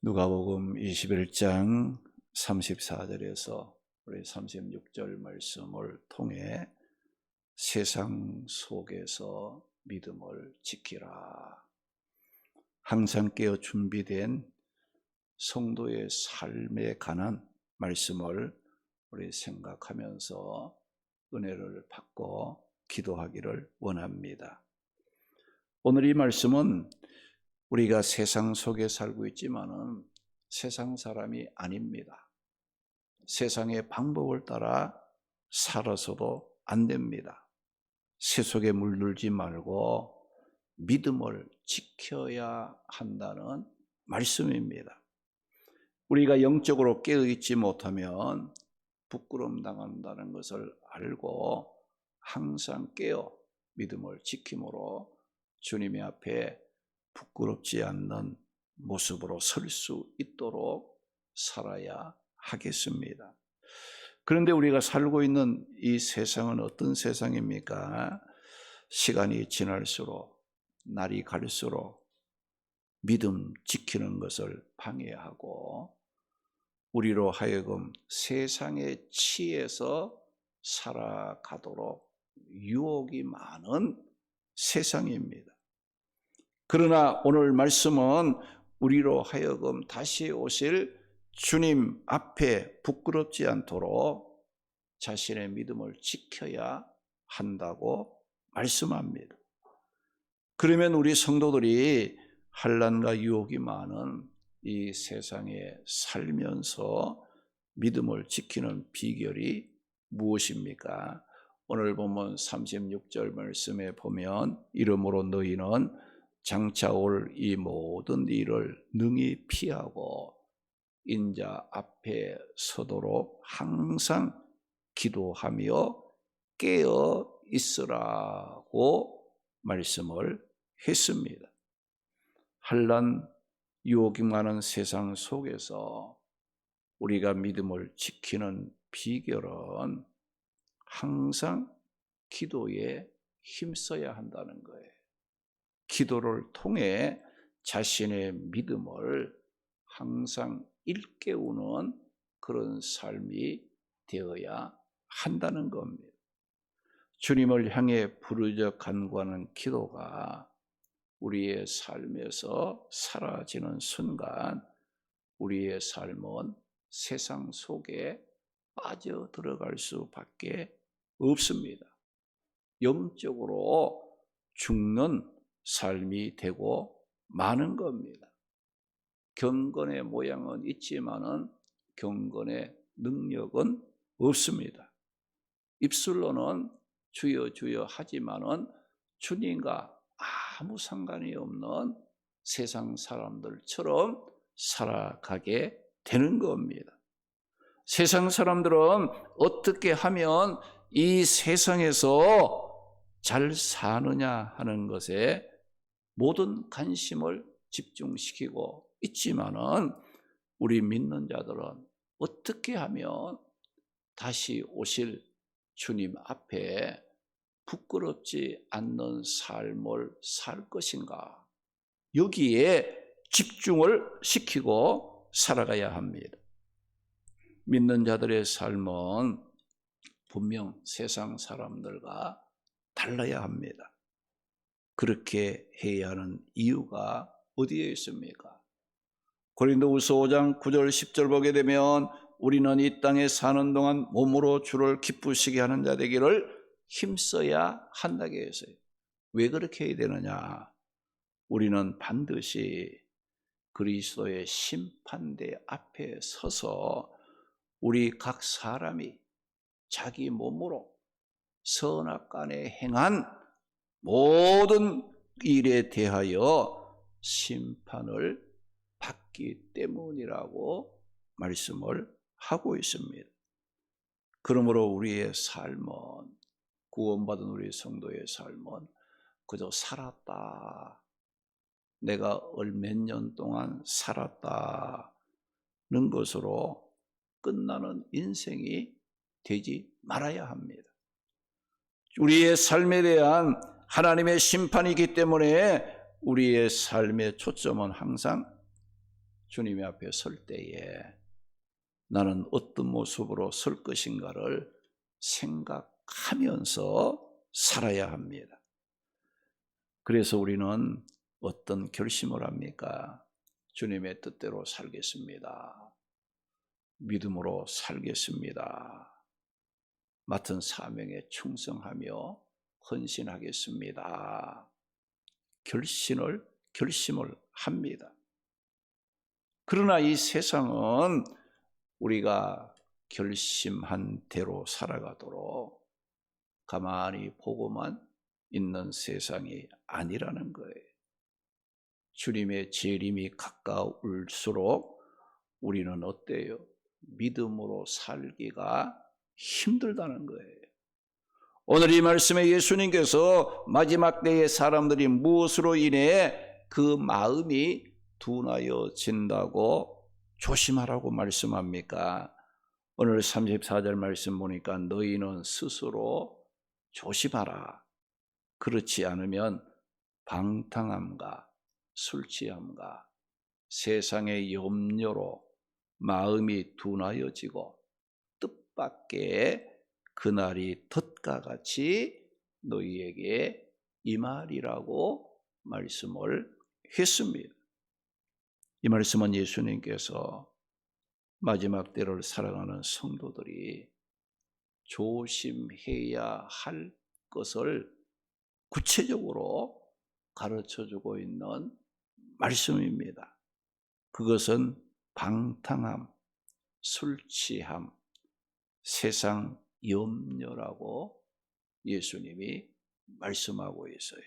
누가복음 21장 34절에서 우리 36절 말씀을 통해 세상 속에서 믿음을 지키라. 항상 깨어 준비된 성도의 삶에 관한 말씀을 우리 생각하면서 은혜를 받고 기도하기를 원합니다. 오늘 이 말씀은 우리가 세상 속에 살고 있지만은 세상 사람이 아닙니다. 세상의 방법을 따라 살아서도 안 됩니다. 세속에 물들지 말고 믿음을 지켜야 한다는 말씀입니다. 우리가 영적으로 깨어있지 못하면 부끄러움 당한다는 것을 알고 항상 깨어 믿음을 지킴으로 주님의 앞에 부끄럽지 않는 모습으로 설 수 있도록 살아야 하겠습니다. 그런데 우리가 살고 있는 이 세상은 어떤 세상입니까? 시간이 지날수록, 날이 갈수록 믿음 지키는 것을 방해하고 우리로 하여금 세상의 치에서 살아가도록 유혹이 많은 세상입니다. 그러나 오늘 말씀은 우리로 하여금 다시 오실 주님 앞에 부끄럽지 않도록 자신의 믿음을 지켜야 한다고 말씀합니다. 그러면 우리 성도들이 환난과 유혹이 많은 이 세상에 살면서 믿음을 지키는 비결이 무엇입니까? 오늘 보면 36절 말씀에 보면 이러므로 너희는 장차 올 이 모든 일을 능히 피하고 인자 앞에 서도록 항상 기도하며 깨어 있으라고 말씀을 했습니다. 환난 유혹이 많은 세상 속에서 우리가 믿음을 지키는 비결은 항상 기도에 힘써야 한다는 거예요. 기도를 통해 자신의 믿음을 항상 일깨우는 그런 삶이 되어야 한다는 겁니다. 주님을 향해 부르짖어 간구하는 기도가 우리의 삶에서 사라지는 순간 우리의 삶은 세상 속에 빠져 들어갈 수밖에 없습니다. 영적으로 죽는 삶이 되고 마는 겁니다. 경건의 모양은 있지만은 경건의 능력은 없습니다. 입술로는 주여 주여 하지만은 주님과 아무 상관이 없는 세상 사람들처럼 살아가게 되는 겁니다. 세상 사람들은 어떻게 하면 이 세상에서 잘 사느냐 하는 것에 모든 관심을 집중시키고 있지만은 우리 믿는 자들은 어떻게 하면 다시 오실 주님 앞에 부끄럽지 않는 삶을 살 것인가? 여기에 집중을 시키고 살아가야 합니다. 믿는 자들의 삶은 분명 세상 사람들과 달라야 합니다. 그렇게 해야 하는 이유가 어디에 있습니까? 고린도후서 5장 9절 10절 보게 되면 우리는 이 땅에 사는 동안 몸으로 주를 기쁘시게 하는 자 되기를 힘써야 한다고 했어요. 왜 그렇게 해야 되느냐? 우리는 반드시 그리스도의 심판대 앞에 서서 우리 각 사람이 자기 몸으로 선악간에 행한 모든 일에 대하여 심판을 받기 때문이라고 말씀을 하고 있습니다. 그러므로 우리의 삶은, 구원받은 우리 성도의 삶은 그저 살았다, 내가 몇 년 동안 살았다는 것으로 끝나는 인생이 되지 말아야 합니다. 우리의 삶에 대한 하나님의 심판이기 때문에 우리의 삶의 초점은 항상 주님의 앞에 설 때에 나는 어떤 모습으로 설 것인가를 생각하면서 살아야 합니다. 그래서 우리는 어떤 결심을 합니까? 주님의 뜻대로 살겠습니다. 믿음으로 살겠습니다. 맡은 사명에 충성하며 헌신하겠습니다. 결심을 합니다. 그러나 이 세상은 우리가 결심한 대로 살아가도록 가만히 보고만 있는 세상이 아니라는 거예요. 주님의 재림이 가까울수록 우리는 어때요? 믿음으로 살기가 힘들다는 거예요. 오늘 이 말씀에 예수님께서 마지막 때의 사람들이 무엇으로 인해 그 마음이 둔하여진다고 조심하라고 말씀합니까? 오늘 34절 말씀 보니까 너희는 스스로 조심하라. 그렇지 않으면 방탕함과 술 취함과 세상의 염려로 마음이 둔하여지고 뜻밖의 그날이 덫과 같이 너희에게 임하리라고 말씀을 했습니다. 이 말씀은 예수님께서 마지막 때를 살아가는 성도들이 조심해야 할 것을 구체적으로 가르쳐주고 있는 말씀입니다. 그것은 방탕함, 술 취함, 세상 염려라고 예수님이 말씀하고 있어요.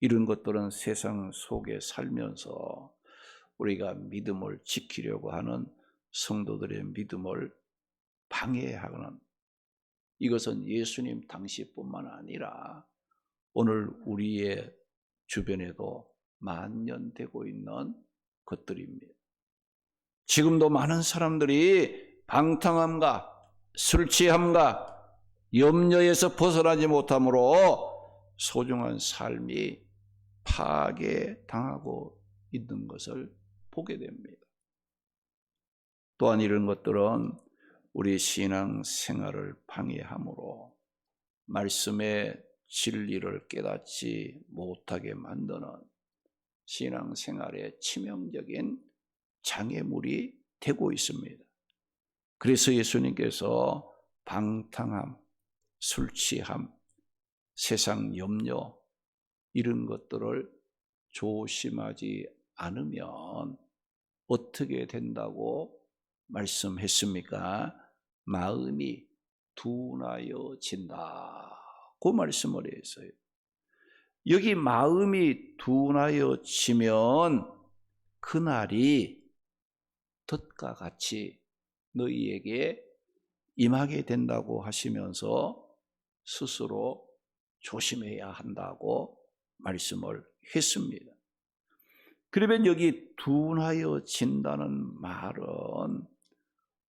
이런 것들은 세상 속에 살면서 우리가 믿음을 지키려고 하는 성도들의 믿음을 방해하는, 이것은 예수님 당시뿐만 아니라 오늘 우리의 주변에도 만연되고 있는 것들입니다. 지금도 많은 사람들이 방탕함과 술 취함과 염려에서 벗어나지 못함으로 소중한 삶이 파괴당하고 있는 것을 보게 됩니다. 또한 이런 것들은 우리 신앙 생활을 방해하므로 말씀의 진리를 깨닫지 못하게 만드는 신앙 생활에 치명적인 장애물이 되고 있습니다. 그래서 예수님께서 방탕함, 술 취함, 세상 염려 이런 것들을 조심하지 않으면 어떻게 된다고 말씀했습니까? 마음이 둔하여진다고 말씀을 했어요. 여기 마음이 둔하여지면 그날이 덫과 같이 너희에게 임하게 된다고 하시면서 스스로 조심해야 한다고 말씀을 했습니다. 그러면 여기 둔하여진다는 말은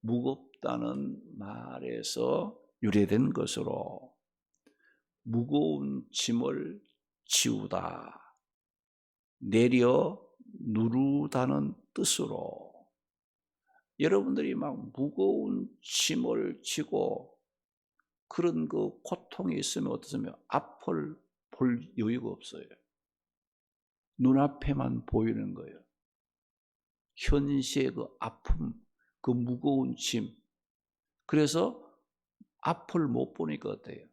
무겁다는 말에서 유래된 것으로 무거운 짐을 지우다, 내려 누르다는 뜻으로 여러분들이 막 무거운 짐을 지고 그런 그 고통이 있으면 어떻습니까? 앞을 볼 여유가 없어요. 눈앞에만 보이는 거예요. 현시의 그 아픔, 그 무거운 짐. 그래서 앞을 못 보니까 어때요?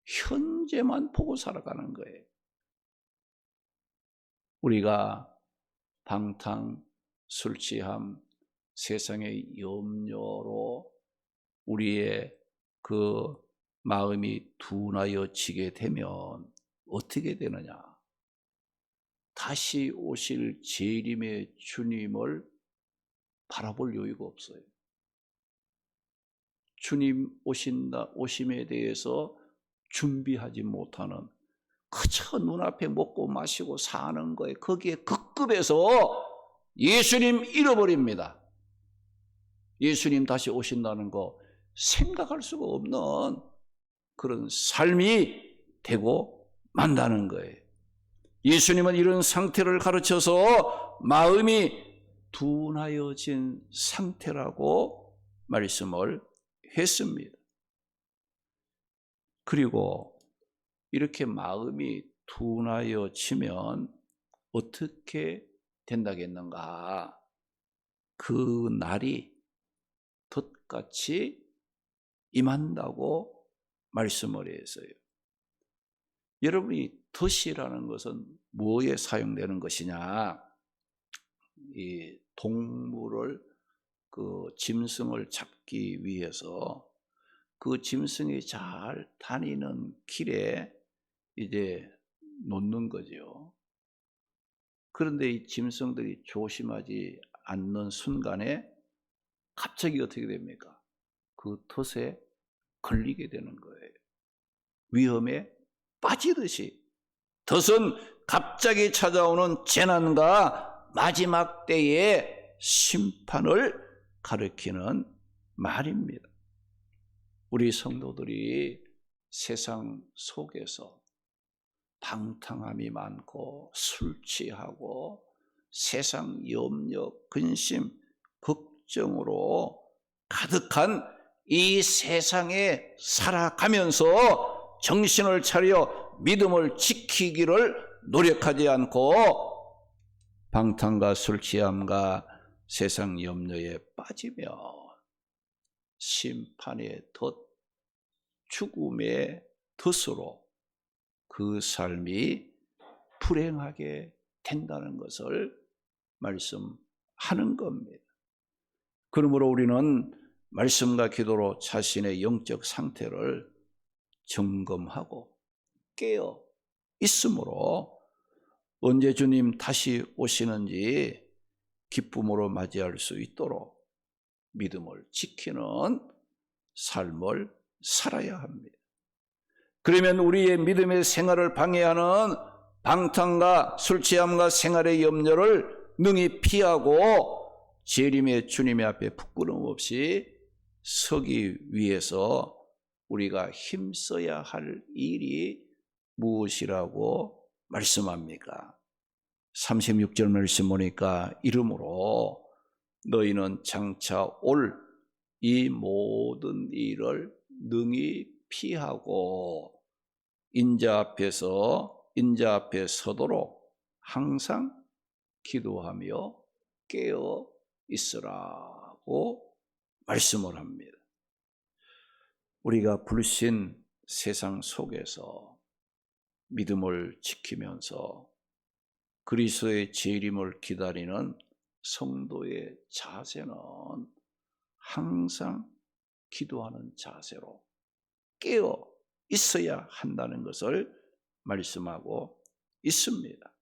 현재만 보고 살아가는 거예요. 우리가 방탕, 술 취함, 세상의 염려로 우리의 그 마음이 둔하여지게 되면 어떻게 되느냐? 다시 오실 재림의 주님을 바라볼 여유가 없어요. 주님 오심에 대해서 준비하지 못하는, 그저 눈앞에 먹고 마시고 사는 거에 거기에 급급해서 예수님 잃어버립니다. 예수님 다시 오신다는 거 생각할 수가 없는 그런 삶이 되고 만다는 거예요. 예수님은 이런 상태를 가르쳐서 마음이 둔하여진 상태라고 말씀을 했습니다. 그리고 이렇게 마음이 둔하여지면 어떻게 된다겠는가? 그 날이 덫같이 임한다고 말씀을 했어요. 여러분이 덫이라는 것은 뭐에 사용되는 것이냐? 이 동물을 짐승을 잡기 위해서 그 짐승이 잘 다니는 길에 이제 놓는 거죠. 그런데 이 짐승들이 조심하지 않는 순간에 갑자기 어떻게 됩니까? 그 덫에 걸리게 되는 거예요. 위험에 빠지듯이 덫은 갑자기 찾아오는 재난과 마지막 때의 심판을 가리키는 말입니다. 우리 성도들이 세상 속에서 방탕함이 많고 술 취하고 세상 염려, 근심, 걱정으로 가득한 이 세상에 살아가면서 정신을 차려 믿음을 지키기를 노력하지 않고 방탕과 술 취함과 세상 염려에 빠지며 심판의 덫, 죽음의 덫으로 그 삶이 불행하게 된다는 것을 말씀하는 겁니다. 그러므로 우리는 말씀과 기도로 자신의 영적 상태를 점검하고 깨어 있으므로 언제 주님 다시 오시는지 기쁨으로 맞이할 수 있도록 믿음을 지키는 삶을 살아야 합니다. 그러면 우리의 믿음의 생활을 방해하는 방탕과 술 취함과 생활의 염려를 능히 피하고 재림의 주님의 앞에 부끄러움 없이 서기 위해서 우리가 힘써야 할 일이 무엇이라고 말씀합니까? 36절 말씀 보니까 이러므로 너희는 장차 올 이 모든 일을 능히 피하고 인자 앞에 서도록 항상 기도하며 깨어 있으라고 말씀을 합니다. 우리가 불신 세상 속에서 믿음을 지키면서 그리스도의 재림을 기다리는 성도의 자세는 항상 기도하는 자세로 깨어 있어야 한다는 것을 말씀하고 있습니다.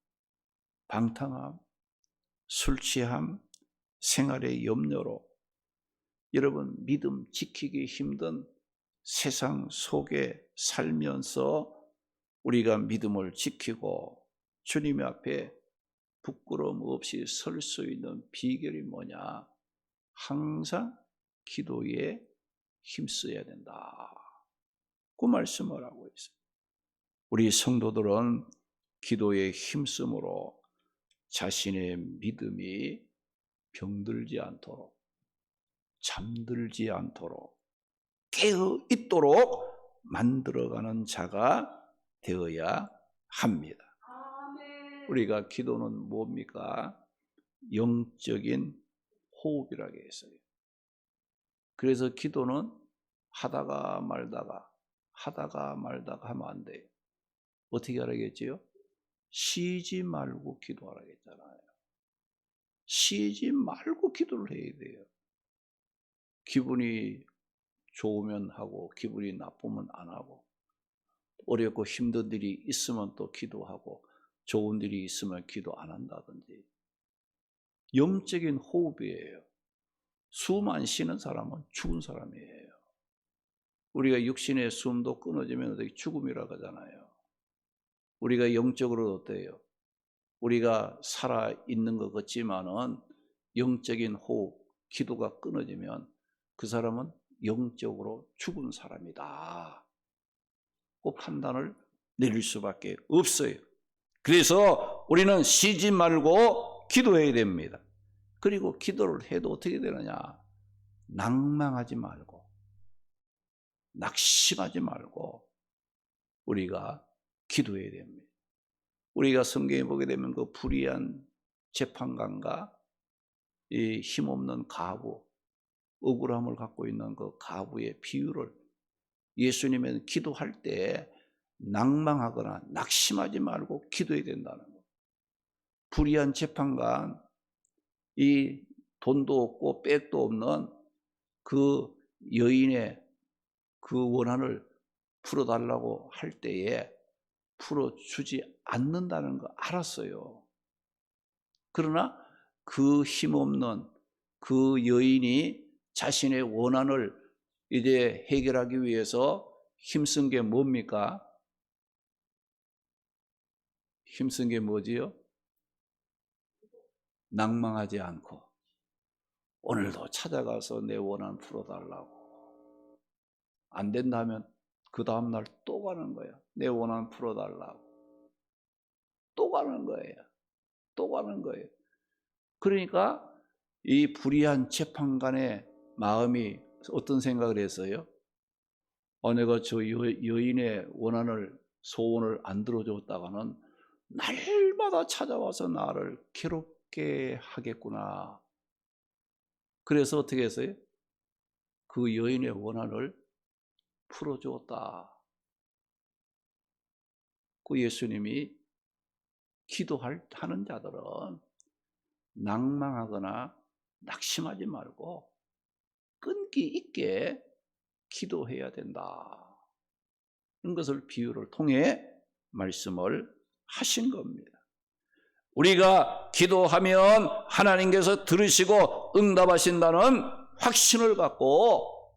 방탕함, 술 취함, 생활의 염려로 여러분 믿음 지키기 힘든 세상 속에 살면서 우리가 믿음을 지키고 주님 앞에 부끄러움 없이 설 수 있는 비결이 뭐냐? 항상 기도에 힘써야 된다. 그 말씀을 하고 있어요. 우리 성도들은 기도에 힘쓰므로 자신의 믿음이 병들지 않도록 잠들지 않도록 깨어 있도록 만들어가는 자가 되어야 합니다. 우리가 기도는 뭡니까? 영적인 호흡이라고 했어요. 그래서 기도는 하다가 말다가 하면 안 돼요. 어떻게 하라겠지요? 쉬지 말고 기도하라고 했잖아요. 쉬지 말고 기도를 해야 돼요. 기분이 좋으면 하고 기분이 나쁘면 안 하고 어렵고 힘든 일이 있으면 또 기도하고 좋은 일이 있으면 기도 안 한다든지 영적인 호흡이에요. 숨 안 쉬는 사람은 죽은 사람이에요. 우리가 육신의 숨도 끊어지면 죽음이라고 하잖아요. 우리가 영적으로 어때요? 우리가 살아있는 것 같지만은 영적인 호흡, 기도가 끊어지면 그 사람은 영적으로 죽은 사람이다. 그 판단을 내릴 수밖에 없어요. 그래서 우리는 쉬지 말고 기도해야 됩니다. 그리고 기도를 해도 어떻게 되느냐? 낭망하지 말고, 낙심하지 말고 우리가 기도해야 됩니다. 우리가 성경에 보게 되면 그 불의한 재판관과 이 힘없는 과부, 억울함을 갖고 있는 그 과부의 비유를 예수님은 기도할 때 낭망하거나 낙심하지 말고 기도해야 된다는 거. 불의한 재판관, 이 돈도 없고 백도 없는 그 여인의 그 원한을 풀어달라고 할 때에 풀어주지 않는다는 거 알았어요. 그러나 그 힘없는 그 여인이 자신의 원한을 이제 해결하기 위해서 힘쓴 게 뭡니까? 힘쓴 게 뭐지요? 낭망하지 않고 오늘도 찾아가서 내 원한 풀어달라고. 안 된다면 그 다음날 또 가는 거야. 내 원한 풀어달라고. 또 가는 거예요. 또 가는 거예요. 그러니까 이 불의한 재판관의 마음이 어떤 생각을 했어요? 내가 저 여인의 원한을, 소원을 안 들어줬다가는 날마다 찾아와서 나를 괴롭게 하겠구나. 그래서 어떻게 했어요? 그 여인의 원한을 풀어주었다. 그 예수님이 기도하는 자들은 낭망하거나 낙심하지 말고 끈기 있게 기도해야 된다. 이런 것을 비유를 통해 말씀을 하신 겁니다. 우리가 기도하면 하나님께서 들으시고 응답하신다는 확신을 갖고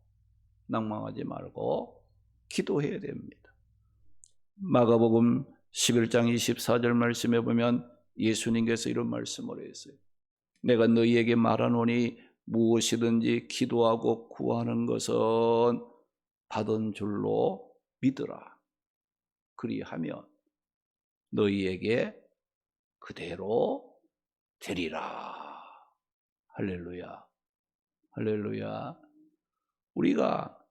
낭망하지 말고 기도해야 됩니다. 마가복음 11장 24절 말씀에 보면 예수님께서 이런 말씀을 했어요. 내가 너희에게 말하노니 무엇이든지 기도하고 구하는 것은 받은 줄로 믿으라. 그리하면 너희에게 그대로 되리라. 할렐루야. 할렐루야. 우리가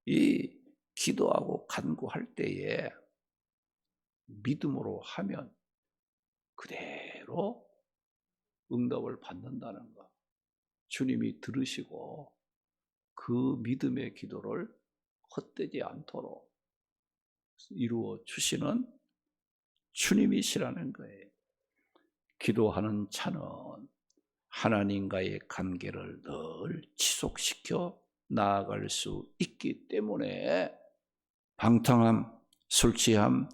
이 기도하고 간구할 때에 믿음으로 하면 그대로 응답을 받는다는 것. 주님이 들으시고 그 믿음의 기도를 헛되지 않도록 이루어 주시는 주님이시라는 거예요. 기도하는 자는 하나님과의 관계를 늘 지속시켜 나아갈 수 있기 때문에 방탕함, 술 취함,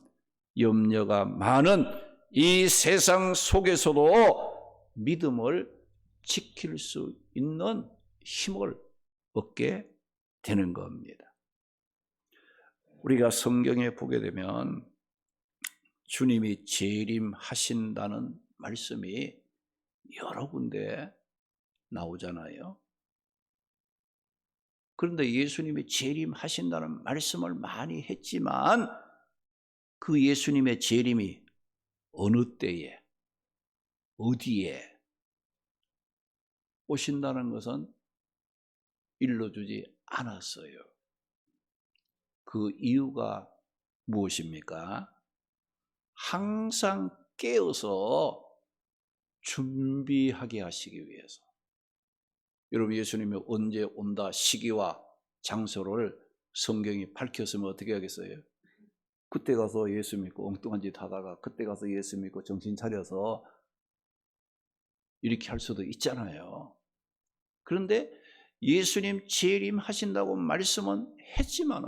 염려가 많은 이 세상 속에서도 믿음을 지킬 수 있는 힘을 얻게 되는 겁니다. 우리가 성경에 보게 되면 주님이 재림하신다는 말씀이 여러 군데 나오잖아요. 그런데 예수님이 재림하신다는 말씀을 많이 했지만 그 예수님의 재림이 어느 때에 어디에 오신다는 것은 일러주지 않았어요. 그 이유가 무엇입니까? 항상 깨어서 준비하게 하시기 위해서. 여러분, 예수님이 언제 온다 시기와 장소를 성경이 밝혔으면 어떻게 하겠어요? 그때 가서 예수 믿고 엉뚱한 짓 하다가 그때 가서 예수 믿고 정신 차려서 이렇게 할 수도 있잖아요. 그런데 예수님 재림하신다고 말씀은 했지만은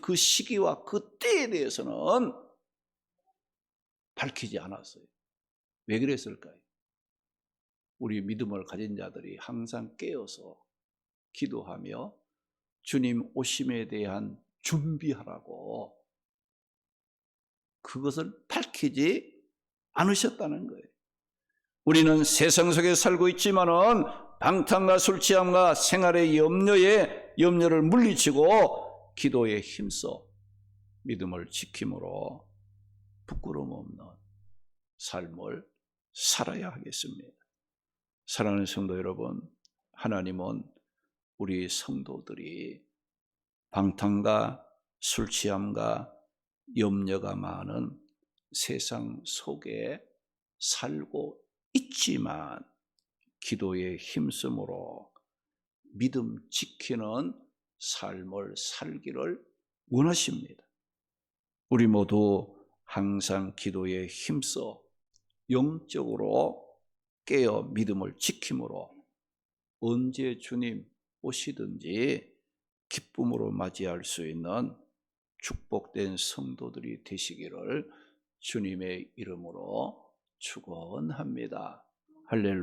그 시기와 그 때에 대해서는 밝히지 않았어요. 왜 그랬을까요? 우리 믿음을 가진 자들이 항상 깨어서 기도하며 주님 오심에 대한 준비하라고 그것을 밝히지 않으셨다는 거예요. 우리는 세상 속에 살고 있지만은 방탕과 술 취함과 생활의 염려를 물리치고 기도에 힘써 믿음을 지킴으로 부끄러움 없는 삶을 살아야 하겠습니다. 사랑하는 성도 여러분, 하나님은 우리 성도들이 방탕과 술 취함과 염려가 많은 세상 속에 살고 있지만 기도에 힘쓰므로 믿음 지키는 삶을 살기를 원하십니다. 우리 모두 항상 기도에 힘써 영적으로 깨어 믿음을 지킴으로 언제 주님 오시든지 기쁨으로 맞이할 수 있는 축복된 성도들이 되시기를 주님의 이름으로 축원합니다. 할렐루야.